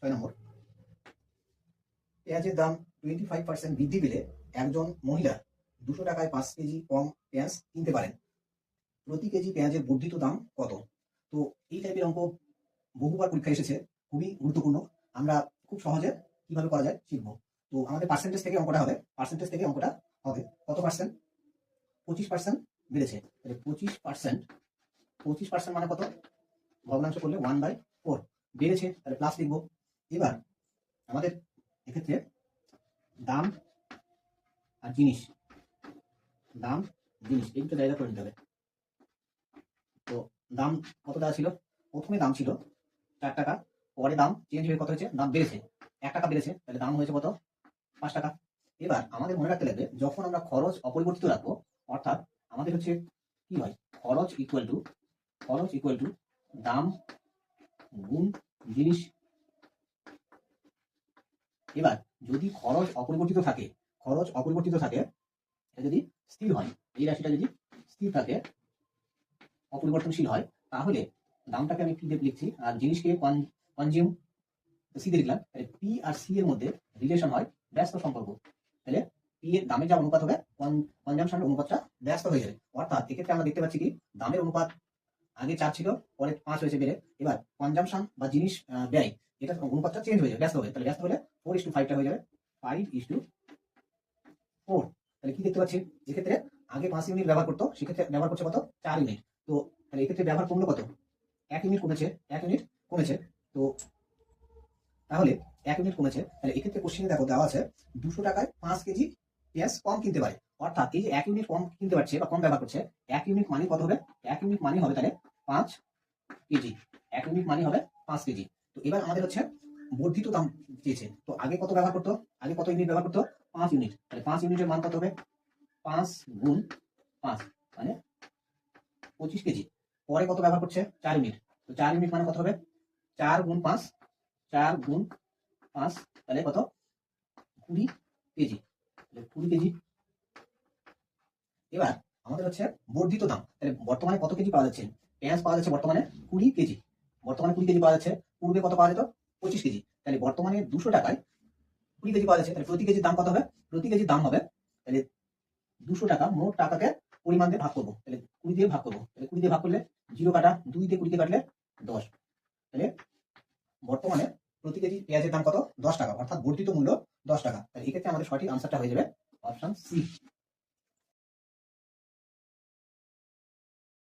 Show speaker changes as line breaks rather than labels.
6 নম্বর, পেঁয়াজের দাম 25% বৃদ্ধি পেলে একজন মহিলা 200 টাকায় 5 কেজি কম পেঁয়াজ কিনতে পারেন। প্রতি কেজি পেঁয়াজের বর্ধিত দাম কত? তো এই টাইপের অঙ্ক বহুবার পরীক্ষায় এসেছে, খুবই গুরুত্বপূর্ণ। আমরা খুব সহজে কিভাবে করা যায় শিখবো। তো আমাদের পার্সেন্টেজ থেকে অঙ্কটা হবে। কত পার্সেন্ট? 25% বেড়েছে। তাহলে 25% মানে কত? ভগ্নাংশ করলে 1/4 বেড়েছে, তাহলে প্লাস লিখবো। এবার আমাদের এক্ষেত্রে দাম আর জিনিস এই দুটো জায়গা করে নিতে হবে। তো দাম কত টাকা ছিল? প্রথমে দাম ছিল 4 টাকা, পরে দাম চেঞ্জ হয়ে কত হয়েছে? দাম বেড়েছে, 1 টাকা বেড়েছে, তাহলে দাম হয়েছে কত? 5 টাকা। এবার আমাদের মনে রাখতে লাগবে, যখন আমরা খরচ অপরিবর্তিত রাখবো, অর্থাৎ আমাদের হচ্ছে কি হয়, খরচ ইকুয়াল টু দাম গুণ জিনিস। এবার যদি খরচ অপরিবর্তিত থাকে, এটা যদি স্থির হয়, এই রাশিটা যদি স্থির থাকে, অপরিবর্তনশীল হয়, তাহলে দামটাকে আমি পি দিয়ে লিখছি আর জিনিসকে কনজিউম সি দিয়ে লিখলাম। তাহলে পি আর সি এর মধ্যে রিলেশন হয় ব্যস্ত সম্পর্ক। তাহলে পি এর দামের যা অনুপাত হবে, কনজাম্পশনের অনুপাতটা ব্যস্ত হয়ে যাবে। অর্থাৎ এক্ষেত্রে আমরা দেখতে পাচ্ছি কি, দামের অনুপাত আগে 4 ছিল, পরে 5 হয়েছে বেড়ে। এবার কনজাম্পশন বা জিনিস ব্যয়, এটা অনুপাতটা চেঞ্জ হয়ে যাবে, ব্যস্ত হবে। তাহলে ব্যস্ত হলে 4:5টা হয়ে যাবে, 5:4। তাহলে কি দেখতে পাচ্ছি, এক্ষেত্রে আগে 5 ইউনিট ব্যবহার করতো, সেক্ষেত্রে ব্যবহার করছে কত? 4 ইউনিট। তো তাহলে এক্ষেত্রে ব্যবহার কমলো কত? 1 ইউনিট কমেছে। তো তাহলে 1 ইউনিট কমেছে। তাহলে এক্ষেত্রে কোশ্চেনে দেখো দেওয়া আছে 200 টাকায় 5 কেজি পেঁয়াজ কম কিনতে পারে। অর্থাৎ এই যে 1 ইউনিট কম কিনতে পারছে বা কম ব্যবহার করছে, 1 ইউনিট মানে কত হবে? 1 ইউনিট মানে হবে তাহলে 5 কেজি। 1 ইউনিট মানে হবে 5 কেজি। তো এবার আমাদের হচ্ছে বর্ধিত দাম চেয়েছে। তো আগে কত ব্যবহার করতো? আগে কত ইউনিট ব্যবহার করতো? 5 ইউনিট। তাহলে 5 ইউনিটের মান কত হবে? 5 গুণ 5 মানে 25 কেজি। পরে কত ব্যবহার করছে? 4 ইউনিট। তো 4 ইউনিট মানে কত হবে? 4 গুণ 5 তাহলে কত? 20 কেজি। 20 কেজি। এবার আমাদের হচ্ছে বর্ধিত দাম। তাহলে বর্তমানে কত কেজি পাওয়া যাচ্ছে? পেঁয়াজ পাওয়া যাচ্ছে বর্তমানে 20 কেজি। পাওয়া যাচ্ছে। পূর্বে কত পাওয়া যেত? 25 কেজি। তাহলে বর্তমানে 200 টাকায় 20 কেজি পাওয়া যাচ্ছে। তাহলে প্রতি কেজির দাম কত হবে? প্রতি কেজির দাম হবে তাহলে 200 টাকা, মোট টাকাকে পরিমাণ দিয়ে ভাগ করবো। তাহলে 20 দিয়ে ভাগ করবো। তাহলে 20 দিয়ে ভাগ করলে 0 কাটা, 2 দিয়ে 20 কাটলে 10। তাহলে বর্তমানে প্রতি কেজি পেঁয়াজের দাম কত? 10 টাকা, অর্থাৎ বর্ধিত মূল্য 10 টাকা। তাহলে এক্ষেত্রে আমাদের সঠিক আনসারটা হয়ে যাবে অপশন সি।